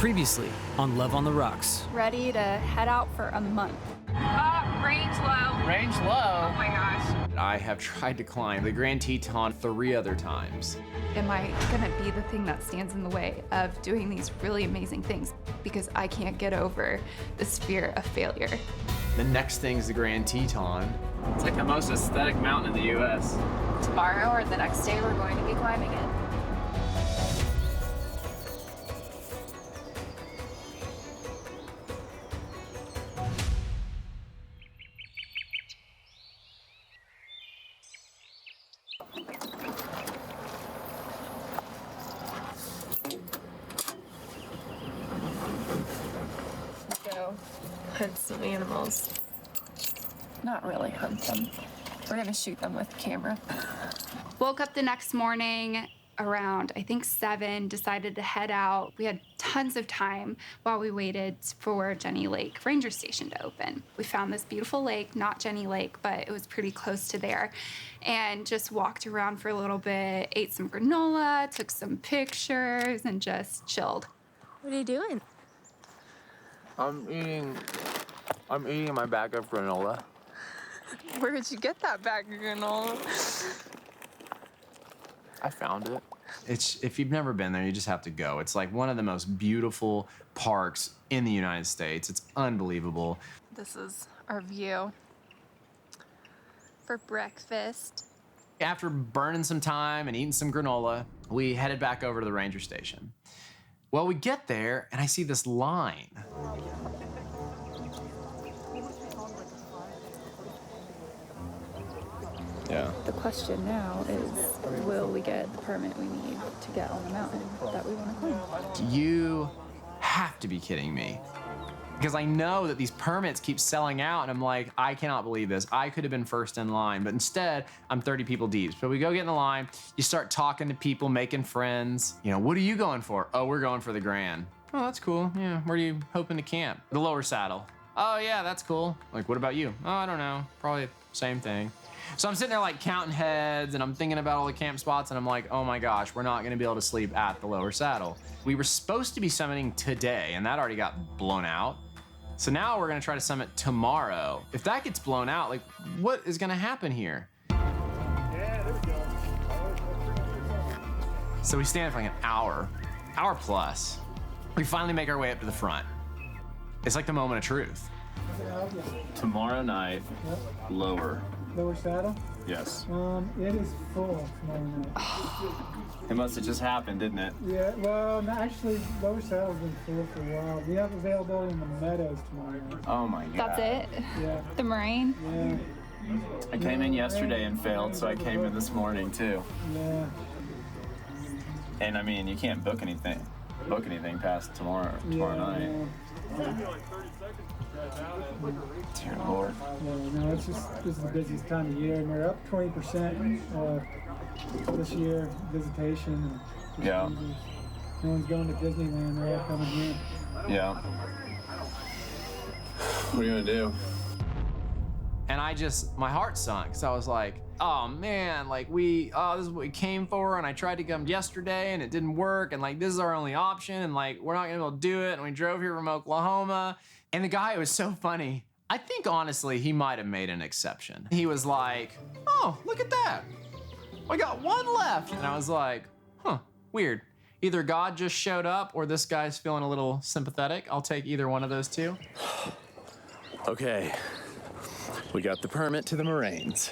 Previously on Love on the Rocks. Ready to head out for a month. Range low. Range low? Oh my gosh. I have tried to climb the Grand Teton 3 other times. Am I gonna be the thing that stands in the way of doing these really amazing things? Because I can't get over this fear of failure. The next thing is the Grand Teton. It's like the most aesthetic mountain in the U.S. Tomorrow or the next day, we're going to be climbing it. Go hunt some animals. Not really hunt them. We're gonna shoot them with a camera. Woke up the next morning around, I think 7, decided to head out. We had tons of time while we waited for Jenny Lake Ranger Station to open. We found this beautiful lake, not Jenny Lake, but it was pretty close to there, and just walked around for a little bit, ate some granola, took some pictures, and just chilled. What are you doing? I'm eating my bag of granola. Where did you get that bag of granola? I found it. If you've never been there, you just have to go. It's like one of the most beautiful parks in the United States. It's unbelievable. This is our view for breakfast. After burning some time and eating some granola, we headed back over to the ranger station. Well, we get there and I see this line. Yeah. The question now is, will we get the permit we need to get on the mountain that we want to climb? You have to be kidding me. Because I know that these permits keep selling out, and I'm like, I cannot believe this. I could have been first in line, but instead, I'm 30 people deep. So we go get in the line, you start talking to people, making friends. You know, what are you going for? Oh, we're going for the Grand. Oh, that's cool. Yeah, where are you hoping to camp? The lower saddle. Oh, yeah, that's cool. Like, what about you? Oh, I don't know. Probably same thing. So I'm sitting there like counting heads and I'm thinking about all the camp spots and I'm like, oh my gosh, we're not gonna be able to sleep at the lower saddle. We were supposed to be summiting today and that already got blown out. So now we're gonna try to summit tomorrow. If that gets blown out, like what is gonna happen here? Yeah, there we go. So we stand for like an hour plus. We finally make our way up to the front. It's like the moment of truth. Tomorrow night, lower. Lower saddle? Yes. It is full tomorrow night. It must have just happened, didn't it? Yeah, well, no, actually, lower saddle's been full for a while. We have availability in the meadows tomorrow night. Oh my God. That's it? Yeah. The moraine? Yeah. I came in yesterday and failed, so I came in this morning too. Yeah. And I mean, you can't book anything past tomorrow night. Dear Lord. Yeah, no, it's just, this is the busiest time of year, and we're up 20% this year, visitation. Yeah. No one's going to Disneyland, they're all coming here. Yeah. What are you gonna do? And my heart sunk, because I was like, oh man, like this is what we came for, and I tried to come yesterday and it didn't work, and like this is our only option, and like we're not gonna be able to do it, and we drove here from Oklahoma. And the guy, it was so funny. I think honestly, he might have made an exception. He was like, oh, look at that. We got one left. And I was like, huh, weird. Either God just showed up or this guy's feeling a little sympathetic. I'll take either one of those two. Okay, we got the permit to the moraines.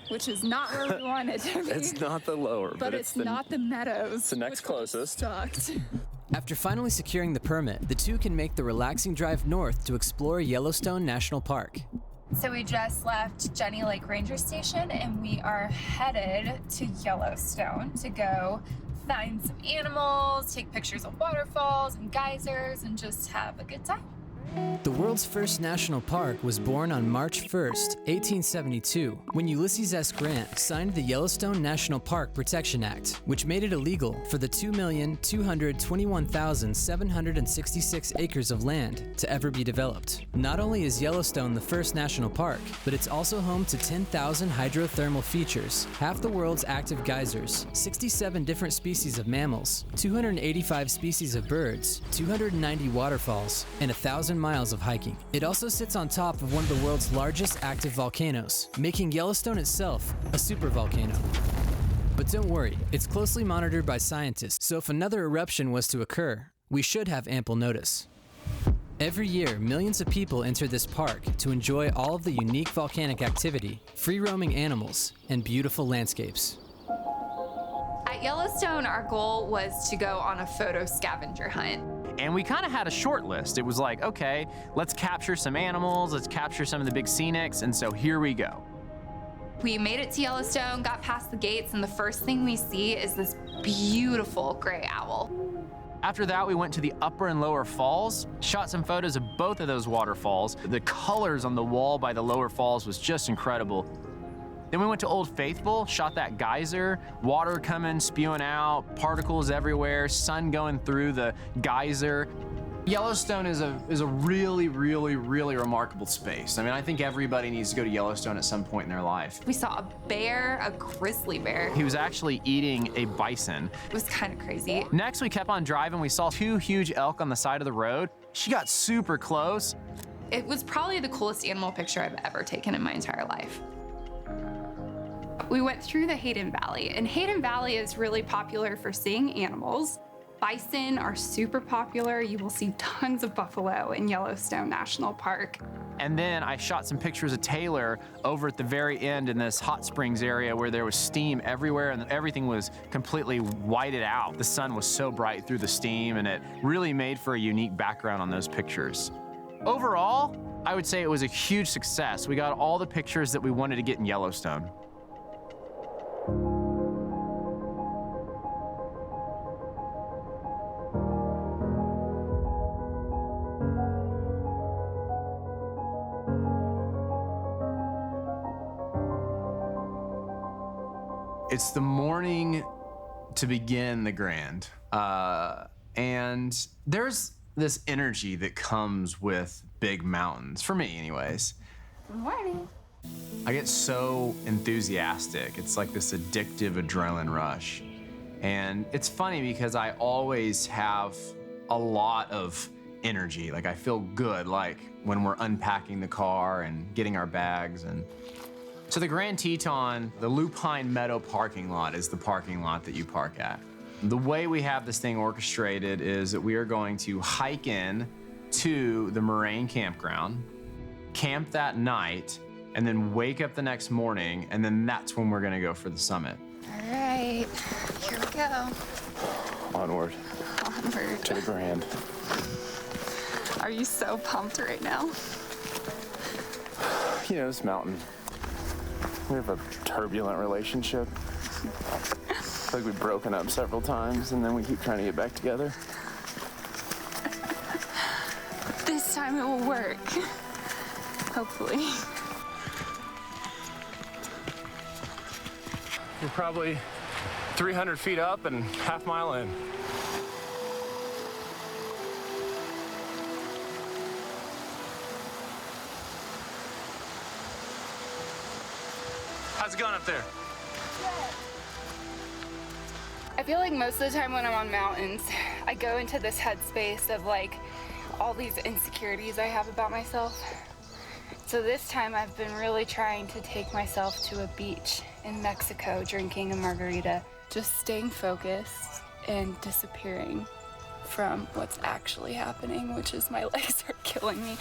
Which is not where we wanted to be. It's not the lower, but it's not the meadows. It's the next closest. Sucked. After finally securing the permit, the two can make the relaxing drive north to explore Yellowstone National Park. So we just left Jenny Lake Ranger Station and we are headed to Yellowstone to go find some animals, take pictures of waterfalls and geysers, and just have a good time. The world's first national park was born on March 1st, 1872, when Ulysses S. Grant signed the Yellowstone National Park Protection Act, which made it illegal for the 2,221,766 acres of land to ever be developed. Not only is Yellowstone the first national park, but it's also home to 10,000 hydrothermal features, half the world's active geysers, 67 different species of mammals, 285 species of birds, 290 waterfalls, and 1,000 miles of hiking. It also sits on top of one of the world's largest active volcanoes, making Yellowstone itself a supervolcano. But don't worry, it's closely monitored by scientists, so if another eruption was to occur, we should have ample notice. Every year, millions of people enter this park to enjoy all of the unique volcanic activity, free-roaming animals, and beautiful landscapes. At Yellowstone, our goal was to go on a photo scavenger hunt. And we kind of had a short list. It was like, okay, let's capture some animals, let's capture some of the big scenics, and so here we go. We made it to Yellowstone, got past the gates, and the first thing we see is this beautiful gray owl. After that, we went to the upper and lower falls, shot some photos of both of those waterfalls. The colors on the wall by the lower falls was just incredible. Then we went to Old Faithful, shot that geyser, water coming, spewing out, particles everywhere, sun going through the geyser. Yellowstone is a really, really, really remarkable space. I mean, I think everybody needs to go to Yellowstone at some point in their life. We saw a bear, a grizzly bear. He was actually eating a bison. It was kind of crazy. Next, we kept on driving. We saw 2 huge elk on the side of the road. She got super close. It was probably the coolest animal picture I've ever taken in my entire life. We went through the Hayden Valley, and Hayden Valley is really popular for seeing animals. Bison are super popular. You will see tons of buffalo in Yellowstone National Park. And then I shot some pictures of Tayler over at the very end in this hot springs area where there was steam everywhere and everything was completely whited out. The sun was so bright through the steam, and it really made for a unique background on those pictures. Overall, I would say it was a huge success. We got all the pictures that we wanted to get in Yellowstone. It's the morning to begin the Grand, and there's this energy that comes with big mountains, for me anyways. Good morning. I get so enthusiastic. It's like this addictive adrenaline rush. And it's funny because I always have a lot of energy. Like I feel good, like when we're unpacking the car and getting our bags. And so the Grand Teton, the Lupine Meadow parking lot is the parking lot that you park at. The way we have this thing orchestrated is that we are going to hike in to the Moraine campground, camp that night, and then wake up the next morning, and then that's when we're gonna go for the summit. All right, here we go. Onward Onward. to the Grand. Are you so pumped right now? You know, this mountain, we have a turbulent relationship. It's like we've broken up several times, and then we keep trying to get back together. This time it will work. Hopefully. We're probably 300 feet up and half mile in. How's it going up there? I feel like most of the time when I'm on mountains, I go into this headspace of like all these insecurities I have about myself. So this time I've been really trying to take myself to a beach in Mexico, drinking a margarita, just staying focused and disappearing from what's actually happening, which is my legs are killing me.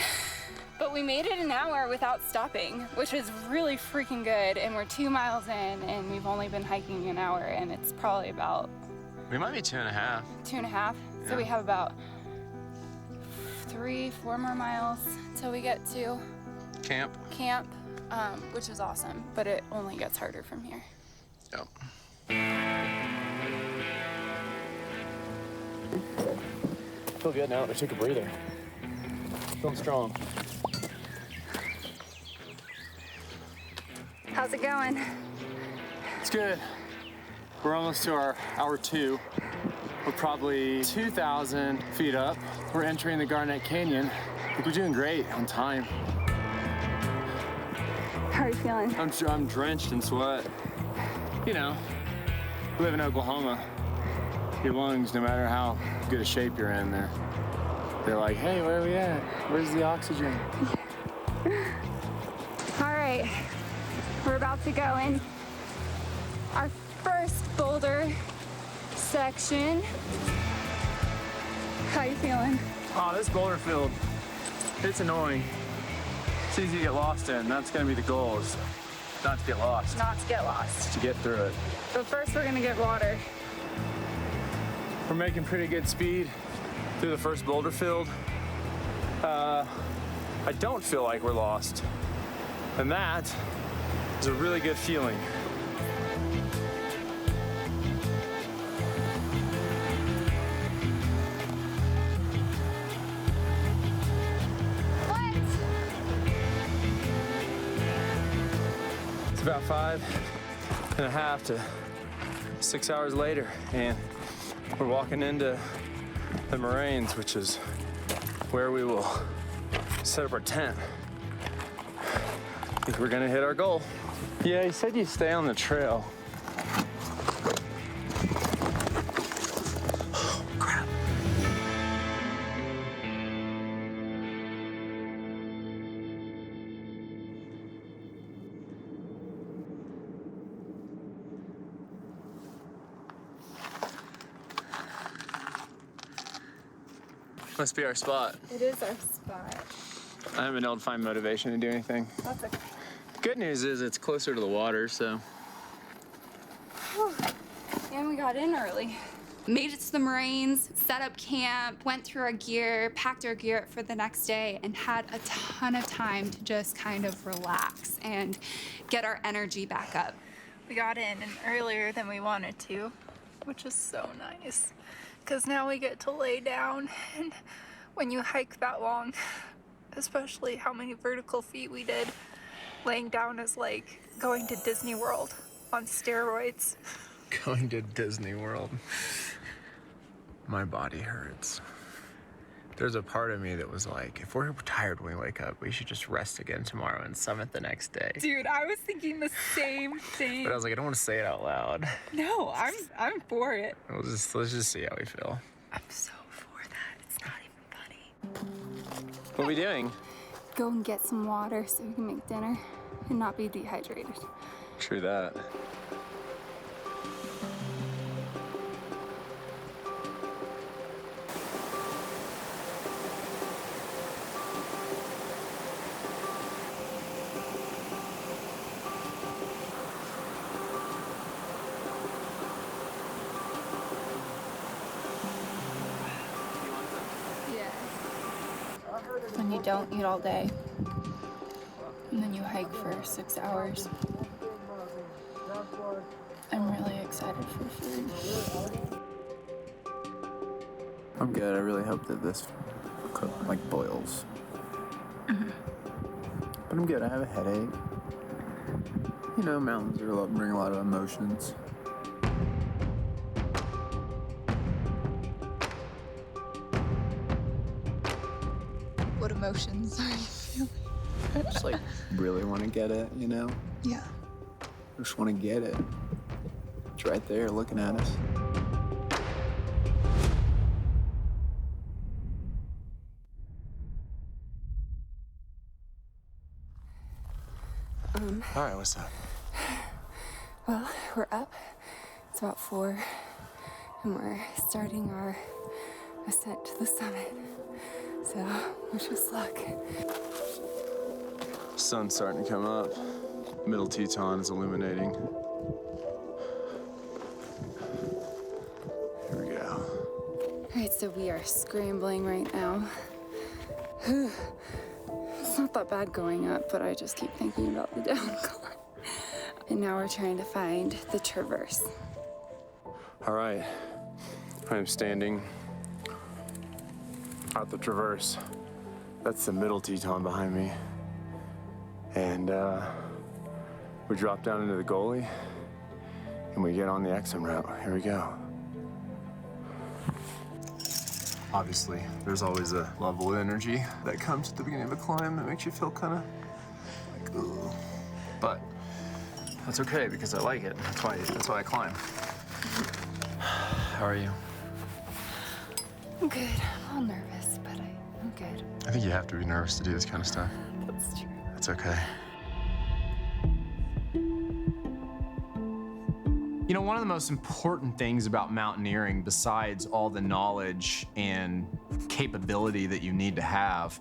But we made it an hour without stopping, which was really freaking good. And we're 2 miles in, and we've only been hiking an hour, and it's probably about... We might be 2.5. 2.5. Yeah. So we have about 3-4 more miles till we get to Camp. which is awesome, but it only gets harder from here. Yep. Feel good now. Let me take a breather. Feeling strong. How's it going? It's good. We're almost to our hour 2. We're probably 2,000 feet up. We're entering the Garnet Canyon. I think we're doing great on time. How are you feeling? I'm drenched in sweat. You know, we live in Oklahoma. Your lungs, no matter how good a shape you're in, they're like, hey, where are we at? Where's the oxygen? All right, we're about to go in our first boulder section. How you feeling? Oh, this boulder field, it's annoying. It's easy to get lost in. That's gonna be the goal, is not to get lost. Not to get lost. Just to get through it. But first we're gonna get water. We're making pretty good speed through the first boulder field. I don't feel like we're lost. And that is a really good feeling. What? It's about 5.5 to 6 hours later, and we're walking into the moraines, which is where we will set up our tent. I think we're gonna hit our goal. Yeah, he said you stay on the trail. Oh, crap. Must be our spot. It is our spot. I haven't been able to find motivation to do anything. That's okay. Good news is it's closer to the water, so. Whew. And we got in early. Made it to the moraines, set up camp, went through our gear, packed our gear for the next day, and had a ton of time to just kind of relax and get our energy back up. We got in earlier than we wanted to, which is so nice. Because now we get to lay down, and when you hike that long, especially how many vertical feet we did, laying down is like going to Disney World on steroids. Going to Disney World. My body hurts. There's a part of me that was like, if we're tired when we wake up, we should just rest again tomorrow and summit the next day. Dude, I was thinking the same thing. But I was like, I don't want to say it out loud. No, I'm for it. Let's just see how we feel. I'm so for that. It's not even funny. What are we doing? Go and get some water so we can make dinner and not be dehydrated. True that. When you don't eat all day, and then you hike for 6 hours. I'm really excited for food. I'm good. I really hope that this boils. Mm-hmm. But I'm good. I have a headache. You know, mountains bring a lot of emotions. What emotions are you feeling? I just really want to get it, you know? Yeah. I just want to get it. It's right there looking at us. All right, what's up? Well, we're up. It's about 4, and we're starting our ascent to the summit. So, wish us luck. Sun's starting to come up. Middle Teton is illuminating. Here we go. All right, so we are scrambling right now. It's not that bad going up, but I just keep thinking about the downcline. And now we're trying to find the traverse. All right, I'm standing at the traverse. That's the middle Teton behind me. And we drop down into the gully and we get on the XM route. Here we go. Obviously, there's always a level of energy that comes at the beginning of a climb that makes you feel kind of like, ugh. But that's okay because I like it. That's why I climb. How are you? I'm good. I'm all nervous, but I'm good. I think you have to be nervous to do this kind of stuff. That's true. It's okay. You know, one of the most important things about mountaineering, besides all the knowledge and capability that you need to have,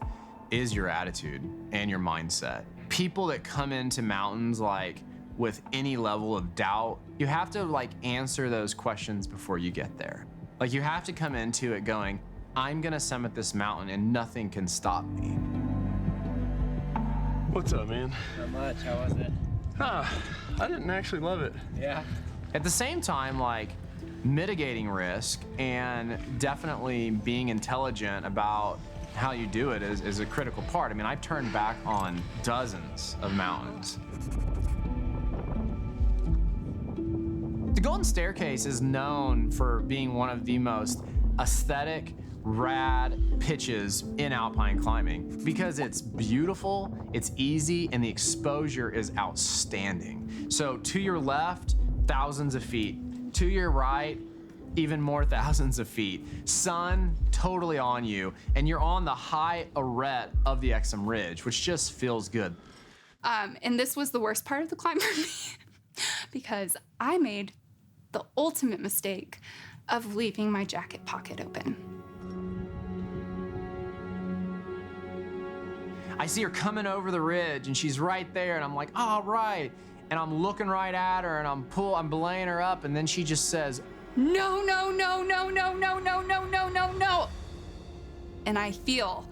is your attitude and your mindset. People that come into mountains like with any level of doubt, you have to like answer those questions before you get there. Like you have to come into it going, I'm gonna summit this mountain and nothing can stop me. What's up, man? Not much. How was it? I didn't actually love it. Yeah. At the same time, like mitigating risk and definitely being intelligent about how you do it is a critical part. I mean, I've turned back on dozens of mountains. The Golden Staircase is known for being one of the most aesthetic, rad pitches in alpine climbing because it's beautiful, it's easy, and the exposure is outstanding. So to your left, thousands of feet. To your right, even more thousands of feet. Sun totally on you, and you're on the high arête of the XM Ridge, which just feels good. And this was the worst part of the climb for me because I made the ultimate mistake of leaving my jacket pocket open. I see her coming over the ridge, and she's right there, and I'm like, all right. And I'm looking right at her, and I'm belaying her up, and then she just says, no, no, no, no, no, no, no, no, no, no, no. And I feel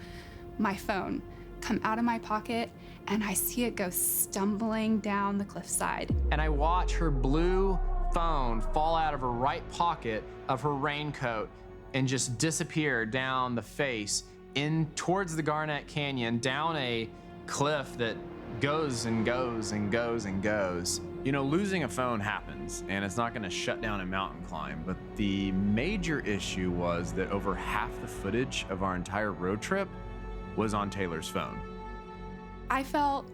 my phone come out of my pocket, and I see it go stumbling down the cliffside. And I watch her blue phone fall out of her right pocket of her raincoat and just disappear down the face in towards the Garnet Canyon, down a cliff that goes and goes and goes and goes. You know, losing a phone happens, and it's not gonna shut down a mountain climb, but the major issue was that over half the footage of our entire road trip was on Taylor's phone. I felt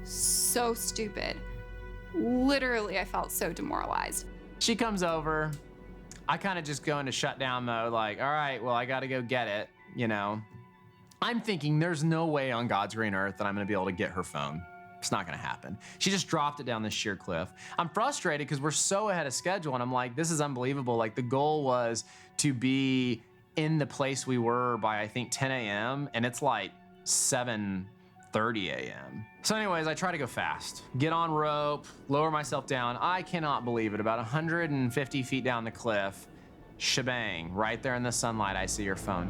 so stupid. Literally, I felt so demoralized. She comes over, I kind of just go into shutdown mode, like, all right, well, I gotta go get it, you know. I'm thinking there's no way on God's green earth that I'm gonna be able to get her phone. It's not gonna happen. She just dropped it down this sheer cliff. I'm frustrated because we're so ahead of schedule, and I'm like, this is unbelievable. Like, the goal was to be in the place we were by, I think, 10 a.m., and it's like 7:30 a.m. So anyways, I try to go fast, get on rope, lower myself down. I cannot believe it. About 150 feet down the cliff, shebang, right there in the sunlight, I see her phone.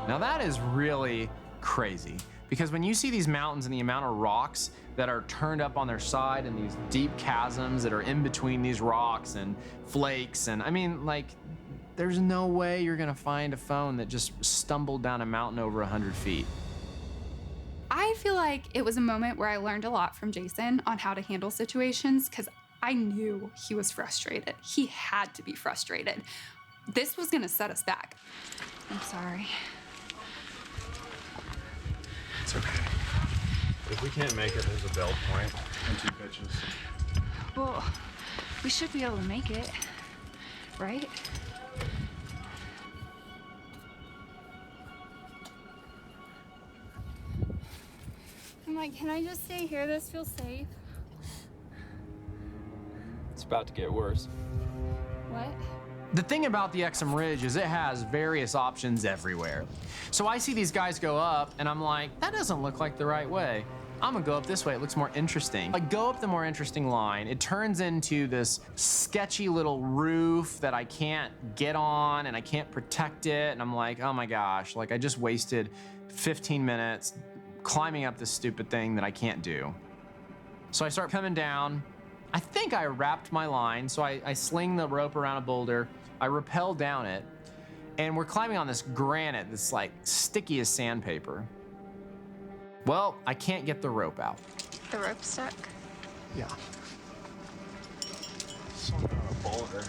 Now that is really crazy, because when you see these mountains and the amount of rocks that are turned up on their side and these deep chasms that are in between these rocks and flakes, and I mean, like, there's no way you're gonna find a phone that just stumbled down a mountain over 100 feet. I feel like it was a moment where I learned a lot from Jason on how to handle situations because I knew he was frustrated. He had to be frustrated. This was gonna set us back. I'm sorry. It's okay. If we can't make it, there's a bell point and 2 pitches. Well, we should be able to make it, right? I'm like, can I just stay here? This feels safe. It's about to get worse. What? The thing about the XM Ridge is it has various options everywhere. So I see these guys go up, and I'm like, that doesn't look like the right way. I'm gonna go up this way, it looks more interesting. I go up the more interesting line, it turns into this sketchy little roof that I can't get on, and I can't protect it, and I'm like, oh my gosh, like I just wasted 15 minutes climbing up this stupid thing that I can't do. So I start coming down. I think I wrapped my line, so I sling the rope around a boulder, I rappel down it, And we're climbing on this granite that's like sticky as sandpaper. Well, I can't get the rope out. The rope stuck? Yeah. Something on a boulder.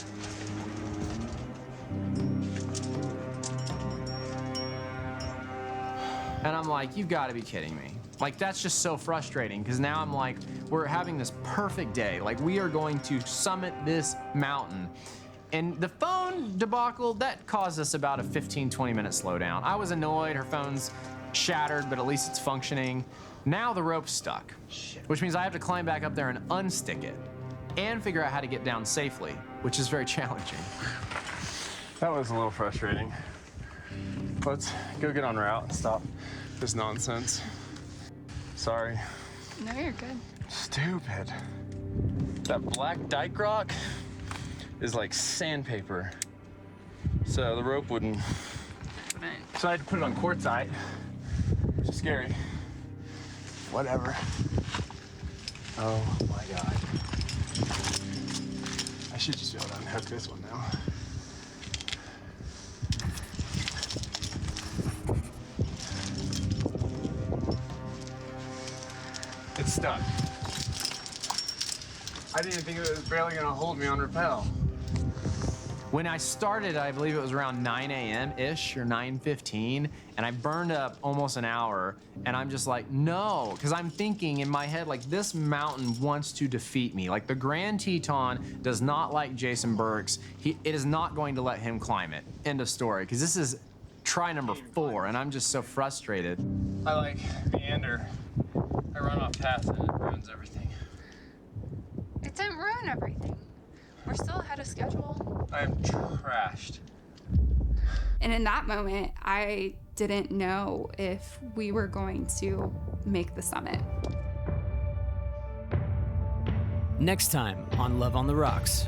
And I'm like, you've got to be kidding me. Like, that's just so frustrating because now I'm like, we're having this perfect day. Like, we are going to summit this mountain. And the phone debacle, that caused us about a 15, 20-minute slowdown. I was annoyed, her phone's shattered, but at least it's functioning. Now the rope's stuck, which means I have to climb back up there and unstick it and figure out how to get down safely, which is very challenging. That was a little frustrating. Let's go get on route and stop this nonsense. Sorry. No, you're good. Stupid. That black dike rock is like sandpaper. So the rope wouldn't. So I had to put it on quartzite, which is scary. Whatever. Oh my God. I should just be able to unhook this one now. It's stuck. I didn't even think it was barely gonna hold me on rappel. When I started, I believe it was around 9 a.m.-ish or 9:15, and I burned up almost an hour, and I'm just like, no, because I'm thinking in my head, like, this mountain wants to defeat me. Like, the Grand Teton does not like Jason Burks. It is not going to let him climb it. End of story, because this is try number 4, and I'm just so frustrated. I like meander. I run off path and it ruins everything. It didn't ruin everything. We're still ahead of schedule. I am trashed. And in that moment, I didn't know if we were going to make the summit. Next time on Love on the Rocks.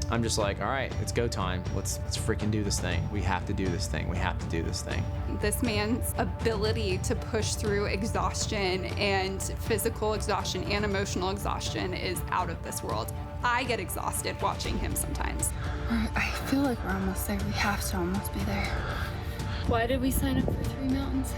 I'm just like, all right, it's go time. Let's freaking do this thing. We have to do this thing. We have to do this thing. This man's ability to push through exhaustion and physical exhaustion and emotional exhaustion is out of this world. I get exhausted watching him sometimes. I feel like we're almost there. We have to almost be there. Why did we sign up for 3 mountains?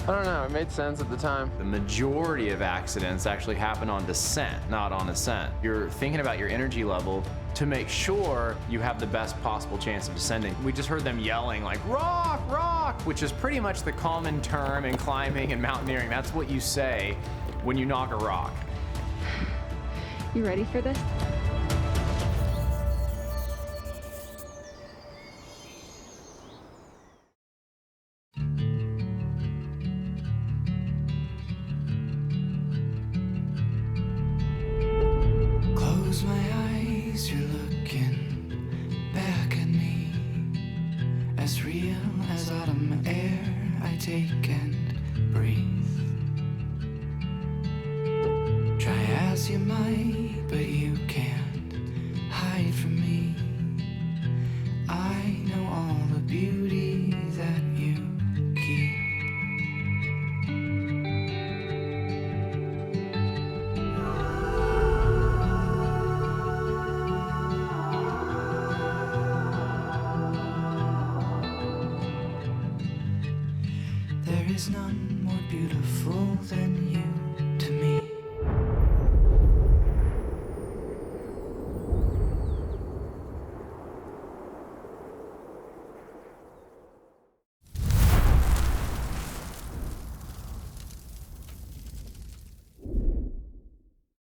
I don't know, it made sense at the time. The majority of accidents actually happen on descent, not on ascent. You're thinking about your energy level to make sure you have the best possible chance of descending. We just heard them yelling like, rock, rock, which is pretty much the common term in climbing and mountaineering. That's what you say when you knock a rock. You ready for this? Close my eyes, you're looking back at me. As real as autumn air, I take and breathe. Try as you might, but you can't hide from me. I know all the beauty that you keep. There is none more beautiful than you.